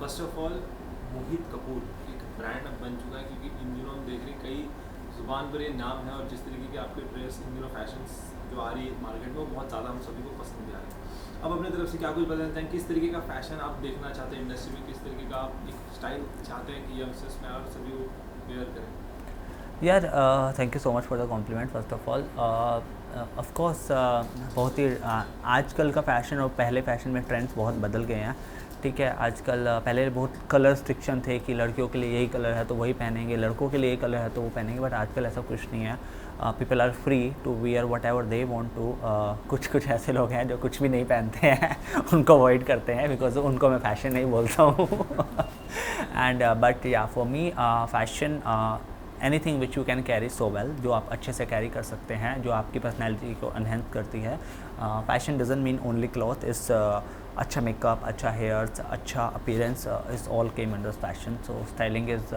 First of all मोहित कपूर एक brand अब बन चुका है, क्योंकि इन दिनों हम देख रहे हैं कई ज़ुबान पर ये नाम है, और जिस तरीके के आपके ड्रेस इन दिनों फैशंस जो आ रही है मार्केट में वो बहुत ज़्यादा हम सभी को पसंद भी आ रहे हैं। अब अपने तरफ से क्या कुछ बताना चाहें, किस तरीके का फैशन आप देखना चाहते हैं इंडस्ट्री में, किस तरीके का आप एक स्टाइल चाहते हैं कि यंगस्टर्स में और सभी वो वेयर करें? यार thank you so much for the compliment first of all. Of course बहुत ही आजकल का फ़ैशन और पहले फ़ैशन में ट्रेंड्स बहुत बदल गए हैं। ठीक है, आजकल पहले बहुत कलर रिस्ट्रिक्शन थे कि लड़कियों के लिए यही कलर है तो वही पहनेंगे, लड़कों के लिए यही कलर है तो वो पहनेंगे, बट आजकल ऐसा कुछ नहीं है। People are free to wear whatever they want to. कुछ ऐसे लोग हैं जो कुछ भी नहीं पहनते हैं उनको अवॉइड करते हैं, बिकॉज उनको मैं फ़ैशन नहीं बोलता हूँ एंड बट या for me fashion anything which you can carry so well, जो आप अच्छे से कैरी कर सकते हैं, जो आपकी पर्सनैलिटी को एनहेंस करती है। Fashion doesn't mean only cloth, इस अच्छा मेकअप, अच्छा हेयर्स, अच्छा appearance is all came under fashion. So styling is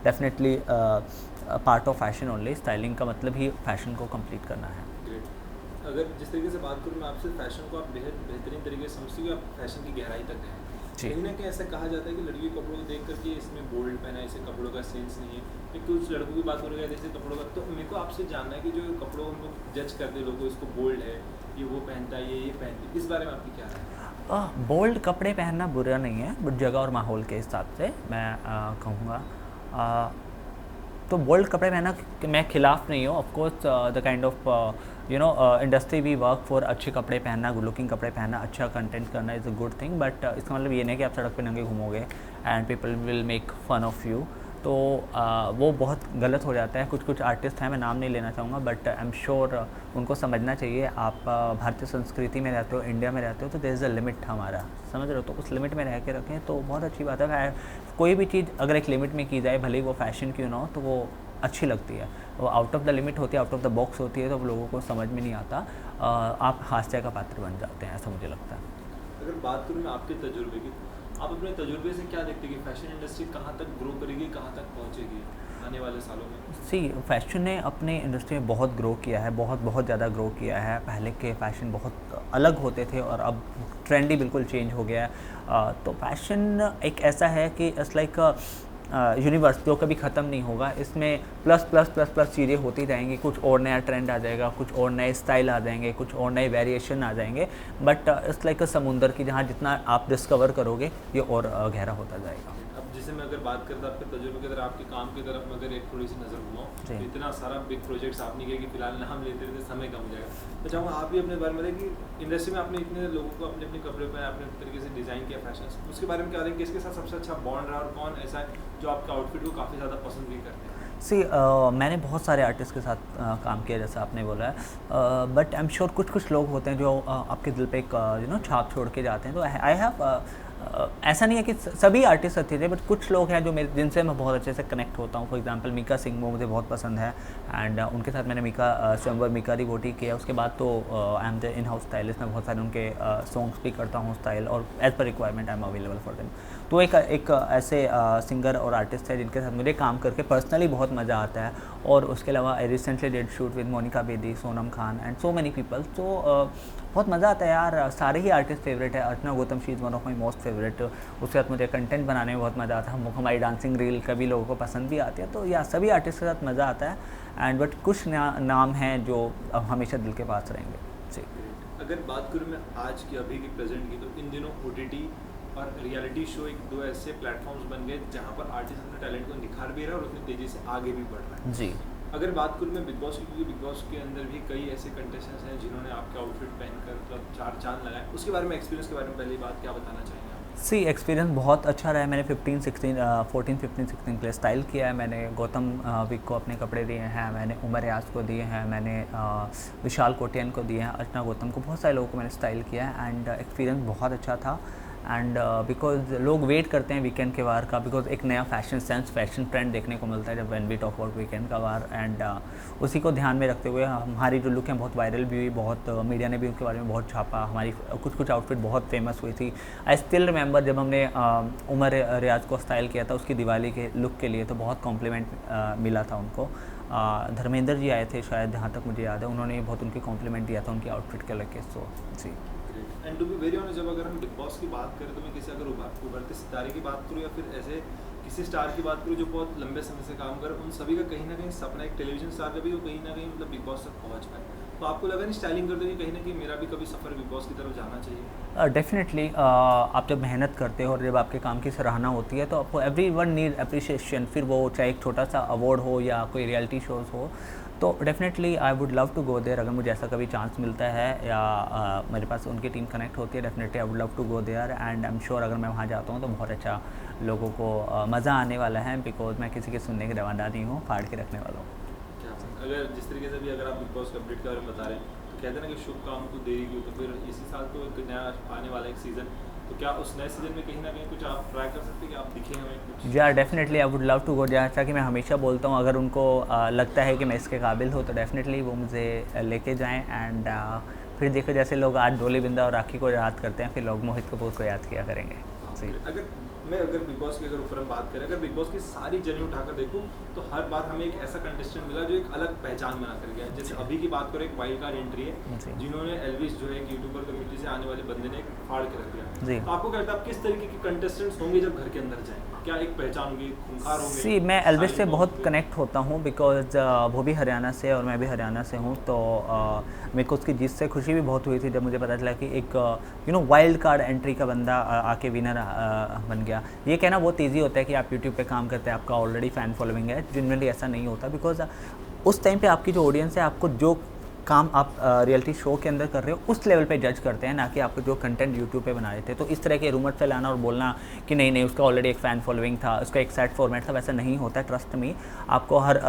definitely part of fashion only. Styling का मतलब ही फैशन को कंप्लीट करना है। ग्रेट। अगर जिस तरीके से बात करूँ मैं आपसे, फैशन को आप बेहतरीन तरीके से समझते हो, आप फैशन की गहराई तक गए। जी। कहीं ना कहीं ऐसा कहा जाता है कि लड़की के कपड़ों को देख करके इसमें बोल्ड पहना है, इसे कपड़ों का सेंस नहीं है। एक कुछ लड़कों की बात हो रही है जैसे कपड़ों का, तो मेरे को आपसे जानना है कि जो कपड़ों को हम लोग जज करते लोगों, इसको बोल्ड है, ये वो पहनता है, ये पहनती है, इस बारे में आपकी क्या राय है? बोल्ड कपड़े पहनना बुरा नहीं है, बट जगह और माहौल के हिसाब से मैं कहूँगा। तो बोल्ड कपड़े पहनना मैं खिलाफ नहीं हूँ। Of course the kind of industry we work for, अच्छे कपड़े पहनना, गुड लुकिंग कपड़े पहनना, अच्छा कंटेंट करना is a good thing, but इसका मतलब ये नहीं कि आप सड़क पे नंगे घूमोगे and people will make fun of you. तो वो बहुत गलत हो जाता है। कुछ आर्टिस्ट हैं, मैं नाम नहीं लेना चाहूँगा, बट आई एम श्योर उनको समझना चाहिए। आप भारतीय संस्कृति में रहते हो, इंडिया में रहते हो, तो देयर इज़ अ लिमिट हमारा, समझ रहे हो? तो उस लिमिट में रह के रखें तो बहुत अच्छी बात है। कोई भी चीज़ अगर एक लिमिट में की जाए, भले ही वो फैशन क्यों ना हो, तो वो अच्छी लगती है। वो आउट ऑफ द लिमिट होती है, आउट ऑफ द बॉक्स होती है, तो लोगों को समझ में नहीं आता। आप हास्य का पात्र बन जाते हैं, ऐसा मुझे लगता है। अगर बात करूँ मैं आपके तजुर्बे की, आप अपने तजुर्बे से क्या देखते हैं कि फैशन इंडस्ट्री कहाँ तक ग्रो करेगी, कहाँ तक पहुँचेगी आने वाले सालों में? सी फैशन ने अपने इंडस्ट्री में बहुत ग्रो किया है, बहुत ज़्यादा ग्रो किया है। पहले के फ़ैशन बहुत अलग होते थे और अब ट्रेंड ही बिल्कुल चेंज हो गया है। तो फैशन एक ऐसा है कि इट्स लाइक यूनिवर्स जो कभी ख़त्म नहीं होगा। इसमें प्लस प्लस प्लस प्लस चीज़ें होती जाएंगी, कुछ और नया ट्रेंड आ जाएगा, कुछ और नए स्टाइल आ जाएंगे, कुछ और नए वेरिएशन आ जाएंगे, बट इट्स लाइक अ समुंदर की जहाँ जितना आप डिस्कवर करोगे ये और गहरा होता जाएगा। अब जैसे मैं अगर बात करता आपके तजुर्बे की तरफ, आपके काम की तरफ मैं अगर एक थोड़ी सी नज़र घुमाऊँ, तो इतना सारा बिग प्रोजेक्ट्स आपने किया कि फिलहाल नाम लेते रहते समय कम हो जाएगा। तो चाहूँगा आप भी अपने बारे में बताइए कि इंडस्ट्री में आपने इतने लोगों को अपने अपने कपड़े पर अपने तरीके से डिज़ाइन किया फैशन, उसके बारे में क्या रहें, किसके साथ सबसे अच्छा बॉन्ड रहा और कौन ऐसा है जो आपका आउटफिट को काफ़ी ज़्यादा पसंद भी करते हैं? सी मैंने बहुत सारे आर्टिस्ट के साथ काम किया, जैसा आपने बोला है, बट आई एम श्योर कुछ लोग होते हैं जो आपके दिल पे एक छाप छोड़ के जाते हैं। तो आई हैव ऐसा नहीं है कि सभी आर्टिस्ट अच्छे थे, बट कुछ लोग हैं जो मेरे जिनसे मैं बहुत अच्छे से कनेक्ट होता हूँ। फॉर एग्जांपल मीका सिंह, वो मुझे बहुत पसंद है एंड उनके साथ मैंने स्वयंवर मीका रिवोटी किया। उसके बाद तो I am the in house stylist, मैं बहुत सारे उनके सॉन्ग्स भी करता हूँ स्टाइल, और as per requirement I am available for them. तो एक ऐसे सिंगर और आर्टिस्ट है जिनके साथ मुझे काम करके पर्सनली बहुत मज़ा आता है। और उसके अलावा I recently did shoot with Monica Bedi, Sonam Khan and so many people. तो बहुत मज़ा आता है यार। सारे ही आर्टिस्ट फेवरेट है। Archana Gautam, she is one of my most favourite. उसके साथ मुझे कंटेंट बनाने में बहुत मज़ा आता है। हमारी डांसिंग रील कभी लोगों को पसंद भी आती है। तो या सभी आर्टिस्ट के साथ मज़ा आता है एंड बट कुछ नाम हैं जो हमेशा दिल के पास रहेंगे। जी। अगर बात करूँ मैं आज की, अभी की, प्रेजेंट की, तो इन दिनों OTT और रियलिटी शो एक दो ऐसे प्लेटफॉर्म्स बन गए जहाँ पर आर्टिस्ट अपने टैलेंट को निखार भी रहा है और उतनी तेज़ी से आगे भी बढ़ रहा है। जी। अगर बात करूँ मैं बिग बॉस की, क्योंकि बिग बॉस के अंदर भी कई ऐसे कंटेस्टेंट्स हैं जिन्होंने आपके आउटफिट पहनकर मतलब चार चांद लगाए, उसके बारे में, एक्सपीरियंस के बारे में पहली बात क्या बताना चाहेंगे आप? सी एक्सपीरियंस बहुत अच्छा रहा है। मैंने 14, 15, 16 के लिए स्टाइल किया है। मैंने गौतम विक को अपने कपड़े दिए हैं, मैंने उमर रियाज को दिए हैं, मैंने विशाल कोटियन को दिए हैं, अर्चना गौतम को, बहुत सारे लोगों को मैंने स्टाइल किया है एंड एक्सपीरियंस बहुत अच्छा था। एंड बिकॉज लोग वेट करते हैं वीकेंड के वार का, बिकॉज एक नया फैशन सेंस, फैशन ट्रेंड देखने को मिलता है जब when we talk about weekend का वार। एंड उसी को ध्यान में रखते हुए हमारी जो लुक है बहुत वायरल भी हुई, बहुत मीडिया ने भी उसके बारे में बहुत छापा। हमारी कुछ आउटफिट बहुत फेमस हुई थी। आई स्टिल रिमेंबर जब हमने उमर रियाज को स्टाइल किया था उसकी दिवाली के लुक के लिए, तो बहुत कॉम्प्लीमेंट मिला था उनको। धर्मेंद्र जी आए थे शायद, जहाँ तक मुझे याद है, उन्होंने बहुत उनके कॉम्प्लीमेंट दिया था उनकी आउटफिट के लेके। सो जी। And to be very honest, जब अगर हम बिग बॉस की बात करें तो मैं किसी अगर उभरते सितारे की बात करूँ या फिर ऐसे किसी स्टार की बात करूँ जो बहुत लंबे समय से काम करे, उन सभी का कहीं ना कहीं सपना एक टेलीविजन स्टार का भी वो कहीं ना कहीं मतलब बिग बॉस तक पहुँच पाए। तो आपको लगा नहीं स्टाइलिंग करते हुए कहीं ना कहीं मेरा भी कभी सफ़र बिग बॉस की तरफ जाना चाहिए? डेफिनेटली आप जब मेहनत करते हो और जब आपके काम की सराहना होती है तो आपको एवरी वन नीड अप्रिशिएशन, फिर वो चाहे एक छोटा सा अवार्ड हो या कोई रियलिटी शोज़ हो, तो definitely I would love to go there. अगर मुझे ऐसा कभी चांस मिलता है या मेरे पास उनकी टीम कनेक्ट होती है, definitely I would love to go there and I am sure अगर मैं वहाँ जाता हूँ तो बहुत अच्छा लोगों को मज़ा आने वाला है, बिकॉज मैं किसी के सुनने के रवाना नहीं हूँ, फाड़ के रखने वाला हूँ। अगर जिस तरीके से भी अगर आप बिग बॉस के अपडेट के बारे में बता रहे हैं तो कहते हैं ना कि शुभ काम को देरी क्यों, तो फिर इसी साल तो एक नया आने वाला एक सीज़न, तो क्या उस नए सीज़न में कहीं ना कहीं कुछ आप ट्राई कर सकते हैं कि आप दिखें हमें कुछ? या definitely I would love to go, जैसा कि मैं हमेशा बोलता हूँ, अगर उनको लगता है कि मैं इसके काबिल हूँ तो डेफिनेटली वो मुझे लेके जाएँ एंड फिर देखो जैसे लोग आज डोली बिंदा और राखी को याद करते हैं, फिर लोग मोहित कपूर को याद किया करेंगे। जी, अगर बिग बॉस की अगर ऊपर हम बात करें, अगर बिग बॉस की सारी जर्नी उठाकर देखूं तो हर बार हमें एक ऐसा कंटेस्टेंट मिला जो एक अलग पहचान बना कर गया। जैसे अभी की बात करें, एक वाइल्ड कार्ड एंट्री है जिन्होंने एल्विस जो है एक यूट्यूबर कम्युनिटी से आने वाले बंदे ने एक फाड़ के रख दिया। तो आपको क्या लगता है आप किस तरीके के कंटेस्टेंट्स होंगे जब घर के अंदर जाएं? क्या एक पहचान होगी, खूंखार होंगे? सी मैं एल्विस से बहुत कनेक्ट होता हूँ बिकॉज वो भी हरियाणा से और मैं भी हरियाणा से हूँ, तो मेरे को उसकी जीत से खुशी भी बहुत हुई थी जब मुझे पता चला कि एक वाइल्ड कार्ड एंट्री का बंदा आके विनर बन गया। ये कहना बहुत ईजी होता है कि आप यूट्यूब पे काम करते हैं, आपका ऑलरेडी फ़ैन फॉलोइंग है, जनरली ऐसा नहीं होता बिकॉज उस टाइम पे आपकी जो ऑडियंस है आपको जो काम आप रियलिटी शो के अंदर कर रहे हो उस लेवल पे जज करते हैं, ना कि आपको जो कंटेंट यूट्यूब पे बना रहे थे। तो इस तरह के रूमर फैलाना और बोलना कि नहीं नहीं उसका ऑलरेडी एक फ़ैन फॉलोइंग था, उसका एक सेट फॉर्मेट था, वैसा नहीं होता है। ट्रस्ट मी, आपको हर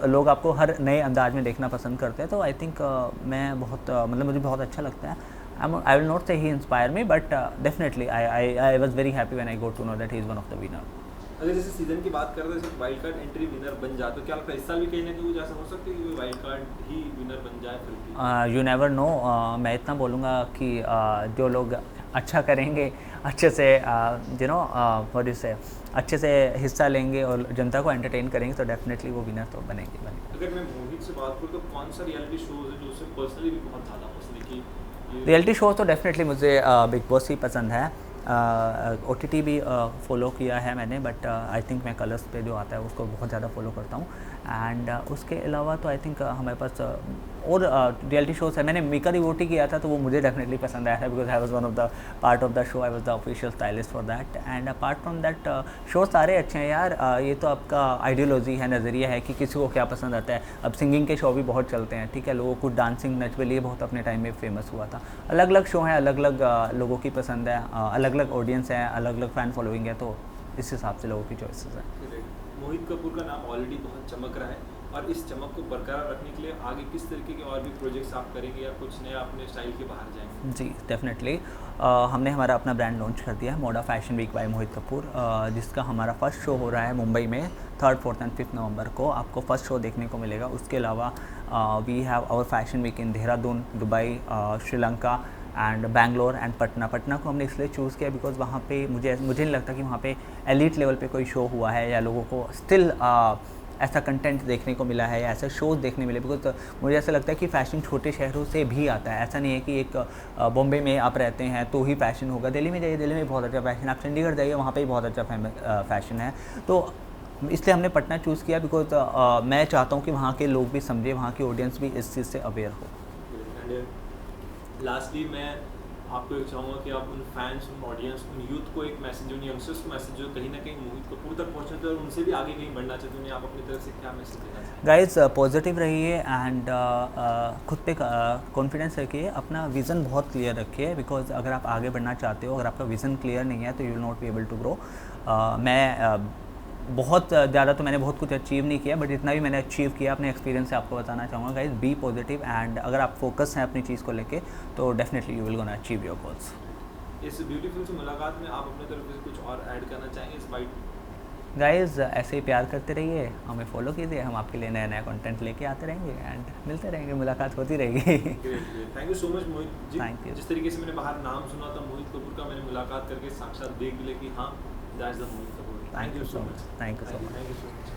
लोग आपको हर नए अंदाज में देखना पसंद करते हैं। तो आई थिंक मैं बहुत मतलब मुझे बहुत अच्छा लगता है। आई will not say he inspire me, but definitely I was very happy when I got to know that he is one of the winner. अगर जैसे सीजन की बात करें तो जैसे वाइल्ड कार्ड एंट्री विनर बन जाए तो क्या लगता है इस साल भी कहीं ना कहीं ऐसा हो सकता है कि वाइल्ड कार्ड ही विनर बन जाए फिर भी? You never know. मैं इतना बोलूँगा कि जो लोग अच्छा करेंगे, अच्छे से व्हाट से अच्छे से हिस्सा लेंगे और जनता को एंटरटेन करेंगे तो डेफिनेटली वो विनर तो बनेंगे। अगर मैं मोहित से बात करूँ तो कौन सा रियलिटी शोज है जो उसे पर्सनली भी बहुत ज़्यादा पसंद है? कि रियलिटी शो तो डेफिनेटली मुझे बिग बॉस ही पसंद है। OTT भी फॉलो किया है मैंने, बट आई थिंक मैं कलर्स पे जो आता है उसको बहुत ज़्यादा फॉलो करता हूँ। एंड उसके अलावा तो आई थिंक हमारे पास और रियलिटी शोज़ है। मैंने मीका रिवोटी किया था तो वो मुझे डेफिनेटली पसंद आया था because I was one of the part of the show, I was the official stylist for that. And apart from that show सारे अच्छे हैं यार। ये तो आपका आइडियोलॉजी है, नज़रिया है कि किसी को क्या पसंद आता है। अब सिंगिंग के शो भी बहुत चलते हैं, ठीक है, लोगों को डांसिंग नच के लिए बहुत अपने टाइम में फेमस हुआ था। अलग अलग शो हैं, अलग अलग लोगों की पसंद है, अलग अलग ऑडियंस है, अलग अलग फ़ैन फॉलोइंग है, तो इस हिसाब से लोगों की चॉइसेस हैं। मोहित कपूर का नाम ऑलरेडी बहुत चमक रहा है और इस चमक को बरकरार रखने के लिए आगे किस तरीके के और भी प्रोजेक्ट्स आप करेंगे या कुछ नया अपने स्टाइल के बाहर जाएंगे? जी डेफिनेटली। हमने हमारा अपना ब्रांड लॉन्च कर दिया है, मोडा फैशन वीक बाय मोहित कपूर, जिसका हमारा फर्स्ट शो हो रहा है मुंबई में 3rd, 4th एंड 5th नवंबर को। आपको फर्स्ट शो देखने को मिलेगा। उसके अलावा we have our fashion week in Dehradun, Dubai, Sri Lanka and Bangalore and Patna. Patna को हमने इसलिए चूज़ किया बिकॉज वहाँ पे मुझे नहीं लगता कि वहाँ पे एलीट लेवल पे कोई शो हुआ है या लोगों को स्टिल ऐसा कंटेंट देखने को मिला है या ऐसे शोज़ देखने मिले। बिकॉज मुझे ऐसा लगता है कि फ़ैशन छोटे शहरों से भी आता है। ऐसा नहीं है कि एक बॉम्बे में आप रहते हैं तो ही फ़ैशन होगा। दिल्ली में जाइए, दिल्ली में बहुत अच्छा फ़ैशन, आप चंडीगढ़ जाइए वहाँ पे भी बहुत अच्छा फ़ैशन है। तो इसलिए हमने पटना चूज़ किया बिकॉज मैं चाहता हूँ कि वहाँ के लोग भी समझे, वहाँ की ऑडियंस भी इस चीज़ से अवेयर हो। लास्टली मैं आपको एक चाहूँगा कि आप उन फैंस, उन ऑडियंस, उन यूथ को एक मैसेज, उन यंगस्टर्स को मैसेज जो कहीं ना कहीं मोहित कपूर तक पहुँचना चाहते हैं और उनसे भी आगे कहीं बढ़ना चाहते हैं, उन्हें आप अपनी तरफ से क्या मैसेज देना चाहते हैं? गाइस पॉजिटिव रहिए एंड खुद पे कॉन्फिडेंस रखिए, अपना विज़न बहुत क्लियर रखिए। बिकॉज अगर आप आगे बढ़ना चाहते हो, अगर आपका विज़न क्लियर नहीं है तो you will not be able to grow. मैं बहुत ज़्यादा तो मैंने बहुत कुछ अचीव नहीं किया, बट जितना भी मैंने अचीव किया अपने एक्सपीरियंस से आपको बताना चाहूँगा। गाइस बी पॉजिटिव एंड अगर आप फोकस हैं अपनी चीज़ को लेके तो definitely you will gonna achieve your goals. इस ब्यूटीफुल से मुलाकात में आप अपने तरफ से कुछ और ऐड करना चाहेंगे इस बाइट? गाइस ऐसे ही प्यार करते रहिए, हमें फॉलो कीजिए, हम आपके लिए नया नया कंटेंट लेके आते रहेंगे एंड मिलते रहेंगे, मुलाकात होती रहेगी। Thank you so much Mohit ji. Thank you. जिस तरीके से मैंने बाहर नाम सुना था मोहित कपूर का, मैंने मुलाकात करके साक्षात देख लिया कि हाँ that's the Mohit Kapoor. Thank you so much. Thank you so much.